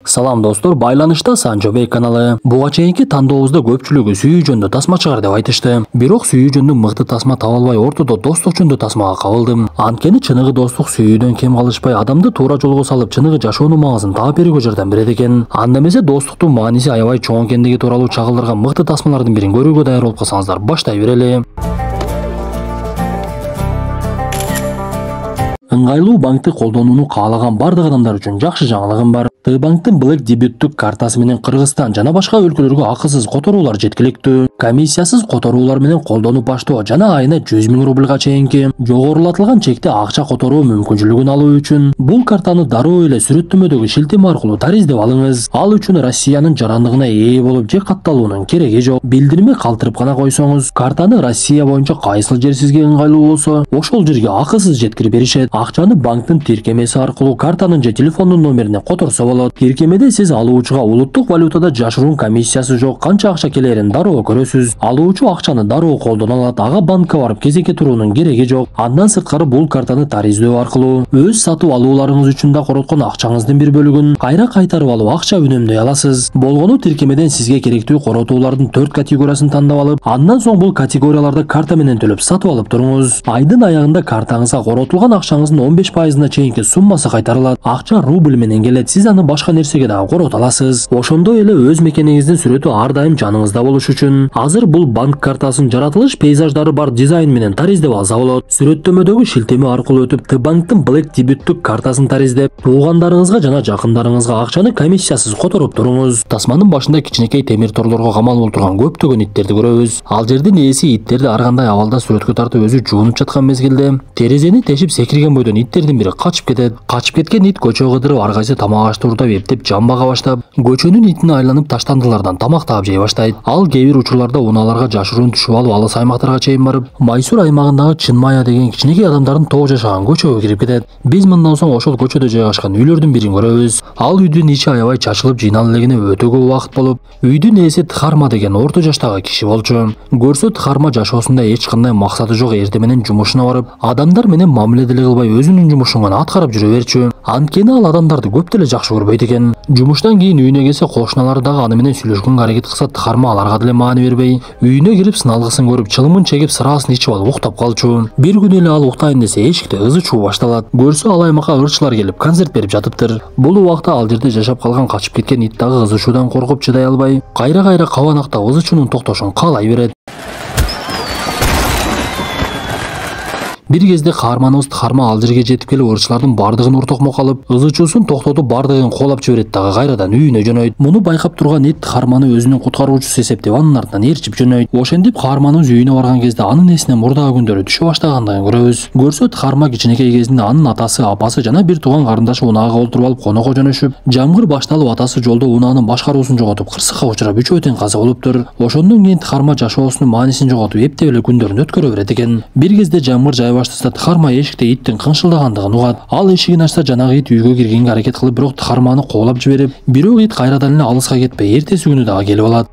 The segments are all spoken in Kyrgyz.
Салам достор, байланышта Санчо Бей каналы. Буга чейинки тандообузда көпчүлүгү сүйүү жөнүндө тасма чыгар деп айтышты. Бирок сүйүү жөнүндө мыкты тасма таба албай ортодо достук жөнүндө тасмага кабылдым. Анткени чыныгы достук сүйүүдөн кем калышпай адамды туура жолго салып чыныгы жашоонун маңызын таап берүүгө жардам берет экен. Анда эмесе достуктун мааниси аябай чоң экендиги тууралуу чагылдырган мыкты тасмалардын бирин көрүүгө даяр болуп калсаңыздар, баштай берели. Ыңгайлуу банкты колдонууну каалаган бардык адамдар үчүн жакшы жаңылыгым бар. Т-банктын Black дебюттук картасы менен Кыргызстан жана башка өлкөлөргө акысыз которуулар жеткиликтүү. Комиссиясыз которуулар менен колдонуп баштоо жана айына 100 000 рубльга чейинки жогорулатылган чекте акча которуу мүмкүнчүлүгүн алуу үчүн бул картаны дароо эле сүрөттөмөдөгү шилтеме аркылуу тариздеп алыңыз. Ал үчүн Россиянын жарандыгына ээ болуп же катталуунун кереги жок. Билдирме калтырып гана койсоңуз, картаны Россия боюнча кайсыл жер сизге ыңгайлуу болсо, ошол жерге акысыз жеткирип беришет. Акчаны банктын тиркемеси аркылуу картанын же телефондун номерине которсо болот. Тиркемеде сиз алуучуга улуттук валютада жашыруун комиссиясы жок канча акча келерин дароо көрөсүз. Алуучу акчаны дароо колдоно алат, ага банкка барып кезекке туруунун кереги жок. Андан сырткары бул картаны тариздөө аркылуу өз сатып алууларыңыз үчүн да короткон акчаңыздын бир бөлүгүн кайра кайтарып алып акча үнөмдөй аласыз. Болгону тиркемеден сизге керектүү коротуулардын 4 категориясын тандап алып, андан соң бул категорияларды карта менен төлөп сатып алып туруңуз. Айдын аягында картаңызга коротулган акчаңыздын 15%-на чейинки суммасы кайтарылат. Акча рубль менен келет, сиз аны башка нерсеге дагы корота аласыз. Ошондой эле өз мекениңиздин сүрөтү ар дайым жаныңызда болуш үчүн азыр бул банк картасын жаратылыш пейзаждары бар дизайн менен тариздеп алса болот. Сүрөттөмөдөгү шилтеме аркылуу өтүп Т-банктын Black дебюттук картасын тариздеп, туугандарыңызга жана жакындарыңызга акчаны комиссиясыз которуп туруңуз. Тасманын башында кичинекей темир торлорго камалып отурган көптөгөн иттерди көрөбүз. Ал жердин ээси иттерди ар кандай абалда сүрөткө тартып өзү жуунуп жаткан мезгилде терезени тешип секирген бойдон иттердин бири качып кетет. Качып кеткен ит көчө кыдырып ар кайсы тамак ашты урдап эптеп жамбага баштап, көчөнүн итине айланып таштандылардан тамак таап жей баштайт. Ал кээ бир учурларда унааларга жашыруун түшүп алып алыс аймактарга чейин барып, Майсур аймагындагы Чын Мая деген кичинекей адамдардын тоо жашаган көчөгө кирип кетет. Биз мындан соң ошол көчөдө жайгашкан үйлөрдүн бирин көрөбүз. Ал үйдүн ичи аябай чачылып жыйнала элегине өтө көп убакыт болуп, үйдүн ээси Тхарма деген орто жаштагы киши болчу. Көрсө Тхарма жашоосунда эч кандай максаты жок эртең менен жумушуна барып, адамдар менен мамиле деле кылбай өзүнүн жумушун гана аткарып жүрө берчү. Анткени ал адамдарды көп деле жакшы көрбөйт экен. Жумуштан кийин үйүнө келсе кошуналары дагы аны менен сүйлөшкөнгө аракет кылса, Тхарма аларга деле маани бербей, үйүнө кирип сыналгысын көрүп, чылымын чегип сырасын ичип алып уктап калчу. Бир күнү эле ал уктайын десе, эшикте ызы чуу башталат. Көрсө ал аймакка ырчылар келип концерт берип жатыптыр. Бул убакта ал жерде жашап калган качып кеткен ит дагы ызы чуудан коркуп чыдай албай, кайра кабанакта ызы чуунун токтошун каалай берет. Бир кезде каарманыбыз Тхарма ал жерге жетип келип, ырчылардын бардыгын уртокмок алып, ызы чуусун токтотуп бардыгын коолап жиберет дагы кайрадан үйүнө жөнөйт. Муну байкап турган ит Тхарманы өзүнүн куткаруучусу эсептеп анын артынан ээрчип жөнөйт. Ошентип каарманыбыз үйүнө барган кезде анын эсине мурдагы күндөрү түшө баштагандыгын көрөбүз. Көрсө Тхарма кичинекей кезинде анын атасы, апасы жана бир тууган карындашы унаага олтуруп алып конокко жөнөшүп, жамгыр башталып атасы жолдо унаанын башкаруусун жоготуп, кырсыкка учурап үчөө тең каза болуптур. Ошондон кийин Тхарма жашоосунун маанисин жоготуп, эптеп эле күндөрүн өткөрө берет экен. Бир кезде жамгыр жай баштаса, Тхарма эшикте иттин кыңшылдагандыгын угат. Ал эшигин ачса, жанагы ит үйгө киргенге аракет кылып, бирок Тхарманы коолап жиберип, бирок ит кайрадан эле алыска кетпей, эртеси күнү дагы келип алат.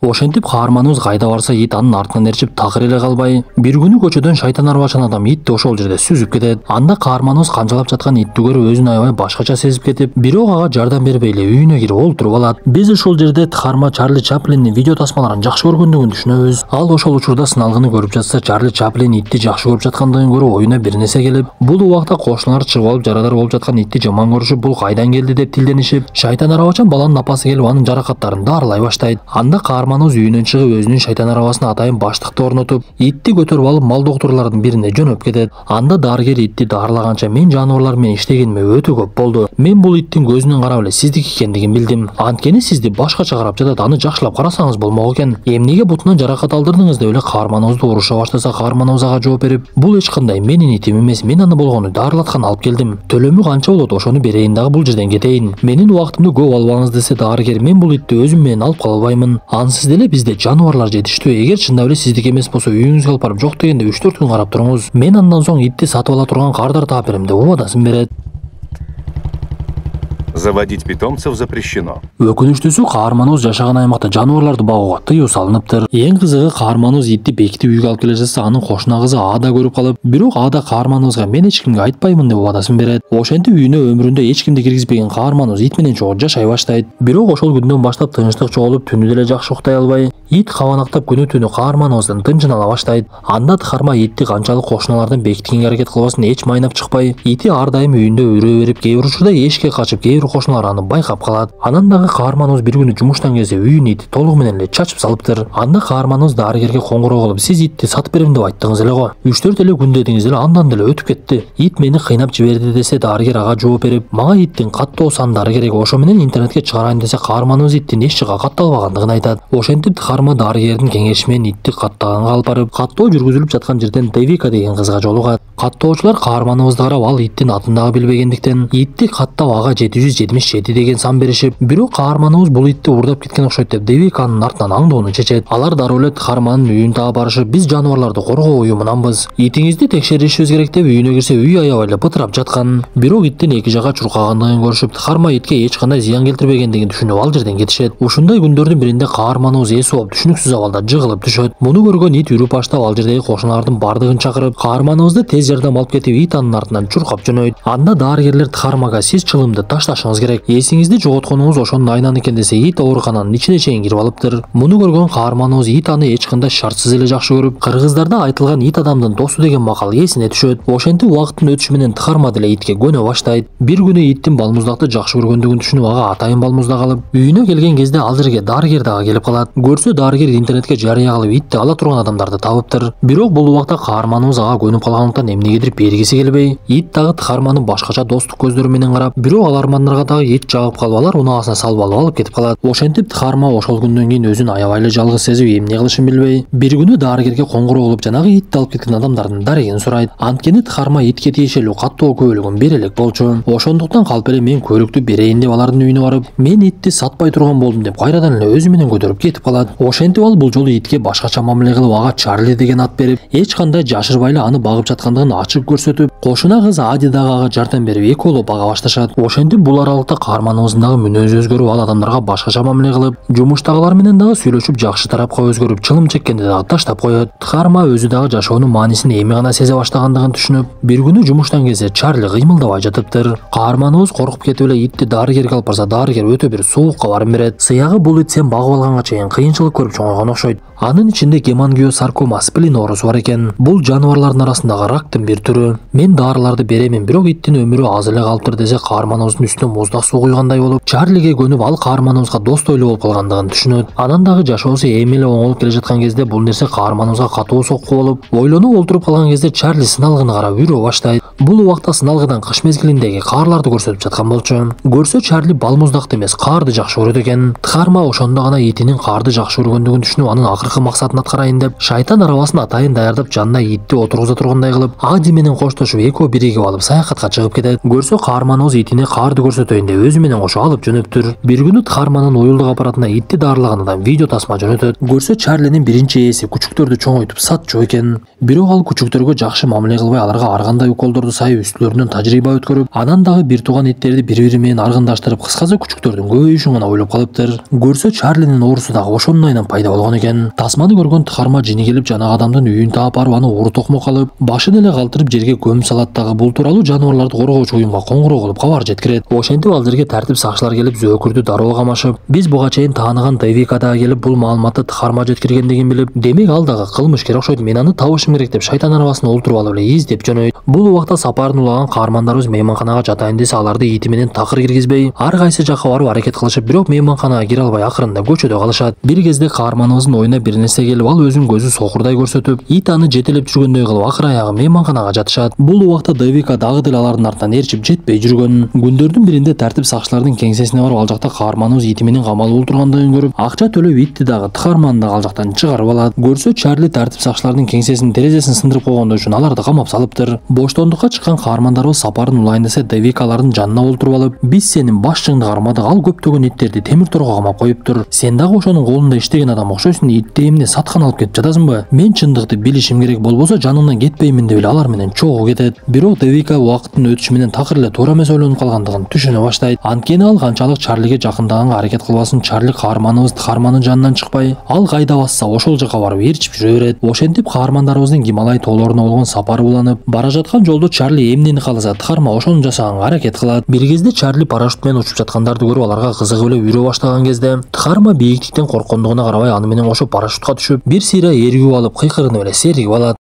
Ошентип каарманыбыз кайда барса, ит анын артынан ээрчип такыр эле калбай, бир күнү көчөдөн шайтан арбачан адам итти ошол жерде сүзүп кетет. Анда каарманыбыз канжалап жаткан итти көрүп, өзүн аябай башкача сезип кетип, бирок ага жардам бербей эле үйүнө кирип олтуруп алат. Биз ошол жерде Тхарма Чарли Чаплиндин видео тасмаларын жакшы көргөндүгүн түшүнөбүз. Ал ошол учурда сыналгыны көрүп жатса, Чарли Чаплин итти жакшы көрүп жаткандыгын көрүп, оюна бир нерсе келип, бул убакта кошуналар чыгып алып жарадар болуп жаткан итти жаман көрүшүп, бул кайдан келди деп тилденишип, шайтан арабачан баланын апасы келип анын жаракаттарын дарылай баштайт. Анда каарманыбыз үйүнөн чыгып, өзүнүн шайтан арабасына атайын баштыкты орнотуп, итти көтөрүп алып мал доктурлардын бирине жөнөп кетет. Анда дарыгер итти дарылаганча мен жаныбарлар менен иштегениме өтө көп болду. Мен бул иттин көзүнөн карап эле сиздики экендигин билдим. Анткени сизди башкача карап жатат, аны жакшылап карасаңыз болмок экен. Эмнеге бутунан жаракат алдырдыңыз деп эле каарманыбызды уруша баштаса, каарманыбыз ага жооп берип, бул эч кандай менин итим эмес, мен аны болгону дарылаткан алып келдим. Төлөмү канча болот, ошону берейин дагы бул жерден кетейин. Менин убактымды көп албаңыз десе дарыгер, мен бул итти өзүм менен алып кала албаймын. Ансыз деле бизде жаныбарлар жетиштүү. Эгер чындап эле сиздики эмес болсо, үйүңүзгө алып барып жок дегенде 3-4 күн карап туруңуз. Мен андан соң итти сатып ала турган кардар таап берем деп убадасын берет. Заводить питомцев запрещено. Өкүнүчтүүсү каарманыбыз жашаган аймакта жаныбарларды багууга тыюу салыныптыр. Эң кызыгы каарманыбыз итти бекитип үйгө алып келе жатса, анын кошуна кызы Ада көрүп калып, бирок Ада каарманыбызга мен эч кимге айтпаймын деп убадасын берет. Ошентип үйүнө өмүрүндө эч кимди киргизбеген каарманыбыз ит менен чогуу жашай баштайт. Бирок ошол күндөн баштап тынчтык жоголуп, түнү деле жакшы уктай албай, ит кабанактап күнү түнү каарманыбыздын тынчын ала баштайт. Анда Тхарма итти канчалык кошуналардан бекиткенге аракет кылбасын эч майнап чыкпай, ити ар дайым үйүндө үрө берип, кээ бир учурда эшикке качып, кээ бир кошуналар аны байкап калат. Анан дагы каарманыбыз бир күнү жумуштан келсе, үйүн ити толугу менен эле чачып салыптыр. Анда каарманыбыз дарыгерге коңгуроо кылып, сиз итти сатып берем деп айттыңыз эле го. 3-4 эле күн дедиңиз эле, андан деле өтүп кетти. Ит мени кыйнап жиберди десе, дарыгер ага жооп берип, мага иттин каттоо сандары керек, ошо менен интернетке чыгарайын десе, каарманыбыз иттин эч жакка катталбагандыгын айтат. Ошентип Тхарма дарыгердин кеңеши менен итти каттаганга алып барып, каттоо жүргүзүлүп жаткан жерден Девика деген кызга жолугат. Каттоочулар каарманыбызды карап, ал иттин атын дагы билбегендиктен итти каттап ага 777 деген сан беришип, бирок каарманыбыз бул итти уурдап кеткен окшойт деп Девиканын артынан аңдоону чечет. Алар дароо эле Тхарманын үйүн таап барышып, биз жаныбарларды коргоо уюмунанбыз, итиңизди текшеришибиз керек деп үйүнө кирсе, үй аябай эле бытырап жаткан. Бирок иттин эки жака чуркагандыгын көрүшүп, Тхарма итке эч кандай зыян келтирбегендигин түшүнүп ал жерден кетишет. Ушундай күндөрдүн биринде каарманыбыз эс ооп, түшүнүксүз абалда жыгылып түшөт. Муну көргөн ит үрүп баштап, ал жердеги кошуналардын бардыгын чакырып, каарманыбызды тез жардам алып кетип, ит анын артынан чуркап жөнөйт. Анда дарыгерлер Тхармага сиз чылымды ташташыңыз керек, эсиңизди жоготконуңуз ошонун айнаны экен десе, ит оорукананын ичине чейин кирип алыптыр. Муну көргөн каарманыбыз ит аны эч кандай шартсыз эле жакшы көрүп, кыргыздарда айтылган ит адамдын досу деген макал эсине түшөт. Ошентип убакыттын өтүшү менен Тхарма деле итке көнө баштайт. Бир күнү иттин балмуздакты жакшы көргөндүгүн түшүнүп, ага атайын балмуздак алып, үйүнө келген кезде ал жерге дарыгер дагы келип калат. Көрсө дарыгер интернетке жарыя кылып итти ала турган адамдарды табыптыр. Бирок бул убакта каарманыбыз ага көнүп калгандыктан эмнегедир бергиси келбей, ит дагы Тхарманы башкача достук көздөрү менен карап, бирок ал армандарга дагы ит жагып калып, алар унаасына салып алып кетип калат. Ошентип Тхарма ошол күндөн кийин өзүн аябай эле жалгыз сезип, эмне кылышын билбей, бир күнү дарыгерге коңгуроо кылып, жанагы итти алып кеткен адамдардын дарегин сурайт. Анткени Тхарма итке тиешелүү каттоо көбөлүгүн бере элек болчу. Ошондуктан калп эле мен көйлүктү берейин деп алардын үйүнө барып, мен итти сатпай турган болдум деп кайрадан эле өзү менен көтөрүп кетип калат. Ошентип ал бул жолу итке башкача мамиле кылып, ага Чарли деген ат берип, эч кандай жашырбай эле аны багып жаткандыгын ачык көрсөтүп, кошуна кыз Ади дагы ага жардам берип, экөөлөп бага башташат. Ошентип бул аралыкта каарманыбыздын дагы мүнөзү өзгөрүп, ал адамдарга башкача мамиле кылып, жумуштагылар менен дагы сүйлөшүп, жакшы тарапка өзгөрүп, чылым чеккенди дагы таштап коет. Тхарма өзү дагы жашоонун маанисин эми гана сезе баштагандыгын түшүнүп, бир күнү жумуштан келсе, Чарли кыймылдабай жатыптыр. Каарманыбыз коркуп кетип эле итти дарыгерге алып барса, дарыгер өтө бир суук кабарын берет. Сыягы бул ит сен багып алганга чейин кыйынчылык көрүп чоңойгон окшойт. Анын ичинде гемангиосаркома сплин оорусу бар экен. Бул жаныбарлардын арасындагы рактын бир түрү. Мен дарыларды беремин, бирок иттин өмүрү аз эле калыптыр десе, каарманыбыздын үстүнө муздак суу куйгандай болуп, Чарлиге көнүп, ал каарманыбызга достойлуу болуп калгандыгын түшүнөт. Анан дагы жашоосу эми эле оңолуп келе жаткан кезде бул нерсе каарманыбызга катуу сокку болуп, ойлонуп олтуруп калган кезде Чарли сыналгыны карап үрө баштайт. Бул убакта сыналгыдан кыш мезгилиндеги каарларды көрсөтүп жаткан болчу. Көрсө Чарли балмуздакты эмес, каарды жакшы көрөт экен. Тхарма ошондо гана итинин каарды жакшы көргөндүгүн түшүнүп, анын акыркы максатын аткарайын деп, шайтан арабасын атайын даярдап, жанына итти отургуза тургандай кылып, Ади менен коштошуп, экөө биригип алып саякатка чыгып кетет. Көрсө каарманыбыз итине каарды көрсөтөйүн деп өзү менен кошо алып жөнөптүр. Бир күнү Тхарманын уюлдук аппаратына итти дарылагандан видео тасма жөнөтөт. Көрсө Чарлинин биринчи ээси күчүктөрдү чоңойтуп сатчу экен. Бирок ал күчүктөргө жакшы мамиле кылбай, аларга ар кандай уколдорду сай үстүлөрүнөн тажрыйба өткөрүп, анан дагы бир тууган иттерди бири-бири менен аргындаштырып, кыскасы күчүктөрдүн көбөйүшүн гана ойлоп калыптыр. Көрсө Чарлинин оорусу дагы ошонун айынан пайда болгон экен. Тасманы көргөн Тхарма жини келип, жанагы адамдын үйүн таап барып, аны уру токмок алып, башын эле калтырып жерге көмүп салат дагы. Бул тууралуу жаныбарларды коргоочу уюмга коңгуроо кылып кабар жеткирет. Ошентип ал жерге тартип сакчылар келип, зөөкүрдү дароо камашып, биз буга чейин тааныган Девика дагы келип, бул маалыматты Тхарма жеткиргендигин билип, демек ал дагы кылмышкер окшойт, мен аны табышым керек деп шайтан арабасына олтуруп алып эле издеп жөнөйт. Бул убакта сапарын улаган каармандарыбыз мейманканага жатайын десе, аларды ити менен такыр киргизбей, ар кайсы жакка барып аракет кылышып, бирок мейманканага кире албай акырында көчөдө калышат. Бир кезде каарманыбыздын оюна бир нерсе келип, ал өзүн көзү сокурдай көрсөтүп, ит аны жетелеп жүргөндөй кылып, акыр аягы мейманканага жатышат. Бул убакта Девика дагы деле алардын артынан ээрчип жетпей жүргөн. Күндөрдүн биринде тартип сакчылардын кеңсесине барып, ал жакта каарманыбыз ити менен камалып отургандыгын көрүп, акча төлөп итти дагы Тхарманы дагы ал жактан чыгарып алат. Көрсө Чарли тартип сакчылардын кеңсесинин терезесин сындырып койгондой үчүн аларды камап салыптыр. Боштондукка чыккан каармандарыбыз сапарын улайын десе, Девика алардын жанына олтуруп алып, биз сенин башчыңды кармадык, ал көптөгөн иттерди темир торго камап коюптур. Сен дагы ошонун колунда иштеген адам окшойсуң, итти эмне саткан алып кетип жатасыңбы? Мен чындыкты билишим керек, болбосо жаныңдан кетпеймин деп эле алар менен чогуу кетет. Бирок Девика убакыттын өтүшү менен такыр эле туура эмес ойлонуп калгандыгын түшүнөт. түшүнө баштайт. Анткени ал канчалык Чарлиге жакындаганга аракет кылбасын, Чарли каарманыбыз Тыхарманын жанынан чыкпай, ал кайда басса ошол жака барып ээрчип жүрө берет. Ошентип каармандарыбыздын Гималай тоолоруна болгон сапары уланып, бара жаткан жолдо Чарли эмнени кааласа Тыхарма ошону жасаганга аракет кылат. Бир кезде Чарли парашют менен учуп жаткандарды көрүп аларга кызыгып эле үйрө баштаган кезде Тыхарма бийиктиктен корккондугуна карабай аны менен кошо парашютка түшүп, бир сыйра эргип алып, кыйкырынып эле серигип алат.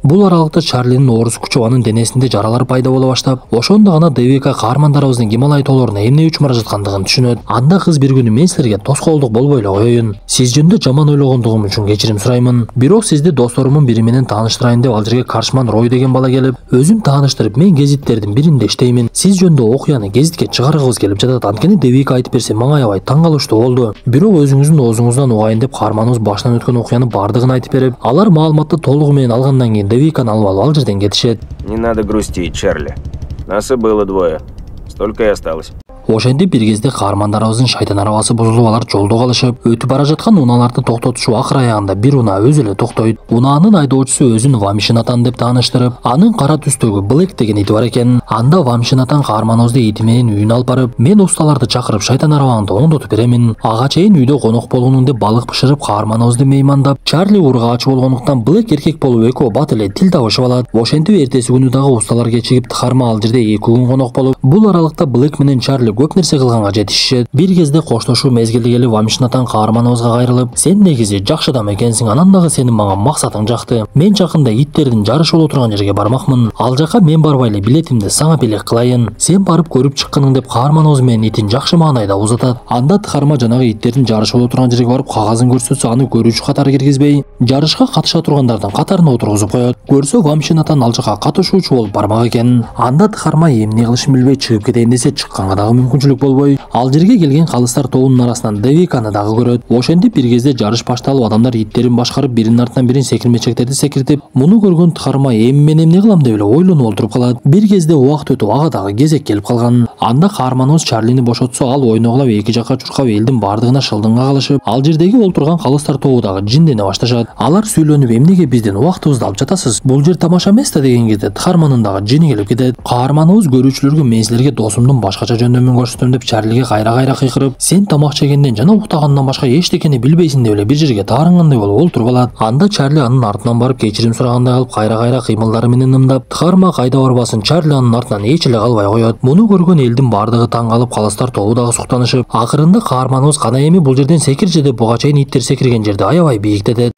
Бул аралыкта Чарлинин орус Кучованын денесинде жаралар пайда боло баштап, ошондо гана Девика каармандарыбыздын Гималай тоолоруна эмне үчүн бара жаткандыгын түшүнөт. Анда кыз бир күнү мен силерге тоскоолдук болбой эле коеюн. Сиз жөнүндө жаман ойлогондугум үчүн кечирим сураймын. Бирок сизди досторумун бири менен тааныштырайын деп ал жерге Каршман Рой деген бала келип, өзүн тааныштырып, мен гезиттердин биринде иштеймин. Сиз жөнүндө окуяны гезитке чыгаргыбыз келип жатат. Анткени Девика айтып берсе мага аябай таң калыштуу болду. Бирок өзүңүздүн оозуңуздан угайын деп каарманыбыз башынан өткөн окуяны бардыгын айтып берип, алар маалыматты толугу менен алгандан кийин Девиканы алып ал жерден кетишет. Не надо грустить, Чарли. Нас и было двое. Столько и осталось. Ошентип бир кезде каармандарыбыздын шайтан арабасы бузулуп, алар жолдо калышып, өтүп бара жаткан унааларды токтотушуп, акыр аягында бир унаа өзү эле токтойт. Унаанын айдоочусу өзүн Вамшинатан деп тааныштырып, анын кара түстөгү Блэк деген ити бар экен. Анда Вамшинатан каарманыбызды ити менен үйүнө алып барып, мен усталарды чакырып шайтан арабаңды оңдотуп беремин. Ага чейин үйдө конок болгонун деп балык бышырып каарманыбызды меймандап, Чарли ургаачы болгондуктан Блэк эркек болуп экөө бат эле тил табышып алат. Ошентип эртеси күнү дагы усталар кечигип Тыхарма ал жерде 2 күн конок болуп, бул аралыкта Блэк менен Чарли көп нерсе кылганга жетишишет. Бир кезде коштошуу мезгили келип Вамшинатан каарманыбызга кайрылып, сен негизи жакшы адам экенсиң, анан дагы сенин мага максатың жакты. Мен жакында иттердин жарышы боло турган жерге бармакмын. Ал жака мен барбай эле билетимди сага белек кылайын. Сен барып көрүп чыккының деп каарманыбыз менен итин жакшы маанайда узатат. Анда Тыхарма жанагы иттердин жарышы боло турган жерге барып кагазын көрсөтсө, аны көрүүчү катары киргизбей, жарышка катыша тургандардын катарына отургузуп коет. Көрсө Вамшинатан ал жака катышуучу болуп бармак экен. Анда Тыхарма эмне кылышын билбей чыгып кетейин десе, чыкканга дагы мүмкүнчүлүк болбой, ал жерге келген калыстар тобунун арасынан Девиканы дагы көрөт. Ошентип бир кезде жарыш башталып, адамдар иттерин башкарып, биринин артынан бирин секирмечектерди секиртип, муну көргөн Тыхарма эми мен эмне кылам деп эле ойлонуп олтуруп калат. Бир кезде убакыт өтүп, ага дагы кезек келип калган. Анда каарманыбыз Чарлини бошотсо, ал ойногулап эки жакка чуркап элдин бардыгына шылдыңга калышып, ал жердеги олтурган калыстар тобу дагы жиндене башташат. Алар сүйлөнүп, эмнеге биздин убактыбызды алып жатасыз? Бул жер тамаша эмес да деген кезде Тыхарманын дагы жини келип кетет. Каарманыбыз көрүүчүлөргө мен силерге досумдун башкача жөндөмүн көрсөтөм деп Чарлиге кайра кыйкырып, сен тамак жегенден жана уктагандан башка эчтекени билбейсиң деп эле бир жерге таарынгандай болуп олтуруп алат. Анда Чарли анын артынан барып кечирим сурагандай кылып, кайра кыймылдары менен ымдап, Тыхарма кайда барбасын, Чарли анын артынан эч эле калбай коет. Муну көргөн элдин бардыгы таң калып, калыстар тобу дагы суктанышып, акырында каарманыбыз кана эми бул жерден секирчи деп буга чейин иттер секирген жерди аябай бийиктетет.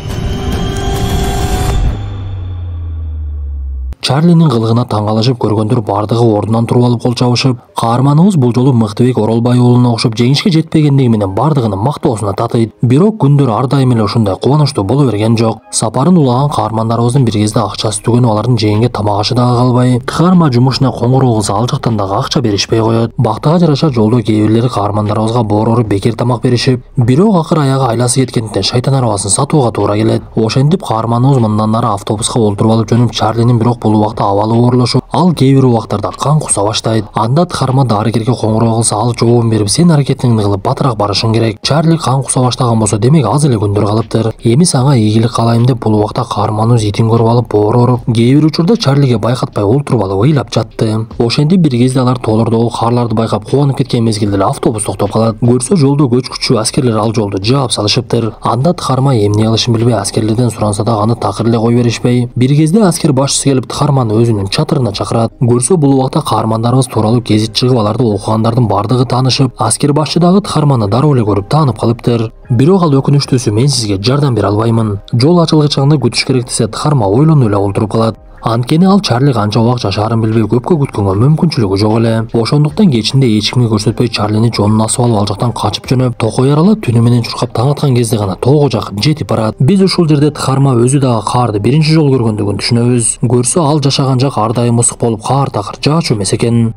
Чарлинин кылыгына таң калышып көргөндөр бардыгы ордунан туруп алып кол чабышып, каарманыбыз бул жолу Мыктыбек Оролбай уулуна окшоп жеңишке жетпегендиги менен бардыгынын мактоосуна татыйт. Бирок күндөр ар дайым эле ушундай кубанычтуу боло берген жок. Сапарын улаган каармандарыбыздын бир кезде акчасы түгөнүп, алардын жегенге тамак ашы дагы калбай, Тыхарма жумушуна коңгуроо кылса ал жактан дагы акча беришпей коет. Бактыга жараша жолдо кээ бирлери каармандарыбызга боороруп бекер тамак беришип, бирок акыр аягы айласы кеткендиктен шайтан арабасын сатууга туура келет. Ошентип каарманыбыз мындан ары автобуска олтуруп алып жөнүп, Чарлинин бирок бул убакта абалы оорлошуп, ал кээ бир убактарда кан куса баштайт. Анда Тыхарма дарыгерге коңгуроо кылса, ал жообун берип, сен аракетиңди кылып батыраак барышың керек. Чарли кан куса баштаган болсо, демек аз эле күндөр калыптыр. Эми сага ийгилик каалайм деп бул убакта каарманыбыз итин көрүп алып боороруп, кээ бир учурда Чарлиге байкатпай олтуруп алып ыйлап жатты. Ошентип бир кезде алар тоолордогу карларды байкап кубанып кеткен мезгилде эле автобус токтоп калат. Көрсө жолдо көчкүчү аскерлер ал жолду жаап салышыптыр. Анда Тыхарма эмне кылышын билбей аскерлерден суранса да аны такыр эле кой беришпей, бир кезде аскер башчысы келип Тыхарманы өзүнүн чатырына чакырат. Көрсө бул убакта каармандарыбыз тууралуу гезит чыгып, аларды окугандардын бардыгы таанышып, аскер башчы дагы Тыхарманы дароо эле көрүп таанып калыптыр. Бирок ал өкүнүчтүүсү, мен сизге жардам бере албаймын, жол ачылгы чагында күтүш керек десе, Тыхарма ойлонуп эле олтуруп калат. Анткени ал Чарли канча убак жашаарын билбей көпкө күткөнгө мүмкүнчүлүгү жок эле. Ошондуктан кечинде эч кимге көрсөтпөй Чарлини жонуна асып алып, ал жактан качып жөнөп, токой аралап түнү менен чуркап таң аткан кезде гана тоого жакын жетип барат. Биз ушул жерде Тыхарма өзү дагы каарды биринчи жолу көргөндүгүн түшүнөбүз. Көрсө ал жашаган жак ар дайым ысык болуп, каар такыр жаачу эмес экен.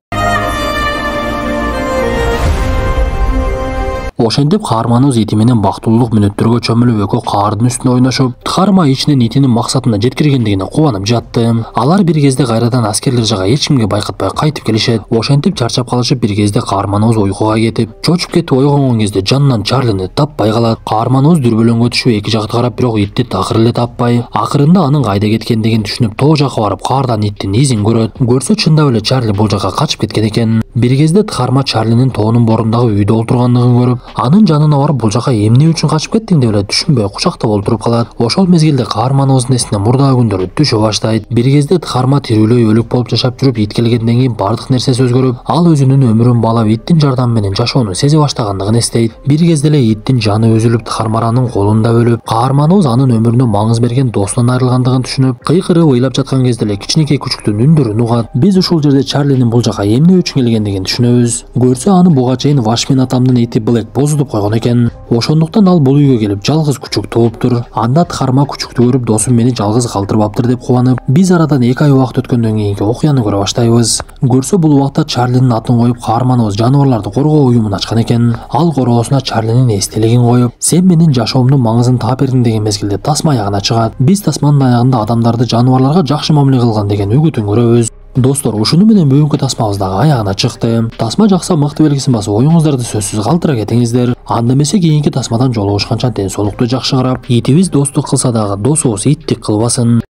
Ошентип каарманыбыз ити менен бактылуулук мүнөттөргө чөмүлүп экөө каардын үстүндө ойношуп, тхарма ичинен итинин максатына жеткиргендигине кубанып жатты. Алар бир кезде кайрадан аскерлер жага эч кимге байкатпай кайтып келишет. Ошентип чарчап калышып бир кезде каарманыбыз уйкуга кетип, чочуп кетип ойгонгон кезде жанынан Чарлини таппай калат. Каарманыбыз дүрбөлөңгө түшүп эки жакты карап, бирок итти такыр эле таппай. Акырында анын кайда кеткендигин түшүнүп, тоо жакка барып каардан иттин изин көрөт. Көрсө чындап эле Чарли бул жакка качып кеткен экен. Бир кезде Тхарма Чарлинин тоонун борундагы үйдө отургандыгын көрүп, анын жанына барып бул жака эмне үчүн качып кеттиң деп эле түшүнбөй кучактап олтуруп калат. Ошол мезгилде каарманыбыздын эсине мурдагы күндөрү түшө баштайт. Бир кезде Тхарма тирүүлөй өлүк болуп жашап жүрүп, ит келгенден кийин бардык нерсеси өзгөрүп, ал өзүнүн өмүрүн баалап иттин жардамы менен жашоону сезе баштагандыгын эстейт. Бир кезде эле иттин жаны үзүлүп, Тхармаранын колунда өлүп, каарманыбыз анын өмүрүнө маңыз берген досунан айрылгандыгын түшүнүп, кыйкырып ыйлап жаткан кезде эле кичинекей күчүктүн үндөрүн угат. Биз ушул жерде Чарлинин бул жака эмне үчүн келгендигин түшүнөбүз. Көрсө аны буга чейин Вашмин атамдын ити Блэк бозутуп койгон экен. Ошондуктан ал бул үйгө келип жалгыз күчүк тууптур. Анда Тхарма күчүктү көрүп, досум мени жалгыз калтырбаптыр деп кубанып, биз арадан 2 ай убакыт өткөндөн кийинки окуяны көрө баштайбыз. Көрсө бул убакта Чарлинин атын коюп, каарманыбыз жаныбарларды коргоо уюмун ачкан экен. Ал коргоосуна Чарлинин эстелигин коюп, сен менин жашоомдун маңызын таап бердиң деген мезгилде тасма аягына чыгат. Биз тасманын аягында адамдарды жаныбарларга жакшы мамиле кылган деген үгүтүн көрөбүз. Достор, ушуну менен бүгүнкү тасмабыз дагы аягына чыкты. Тасма жакса мыкты белгисин басып, оюңуздарды сөзсүз калтыра кетиңиздер. Анда эмесе кийинки тасмадан жолугушканча ден соолукту жакшы карап, итибиз достук кылса дагы досубуз иттик кылбасын.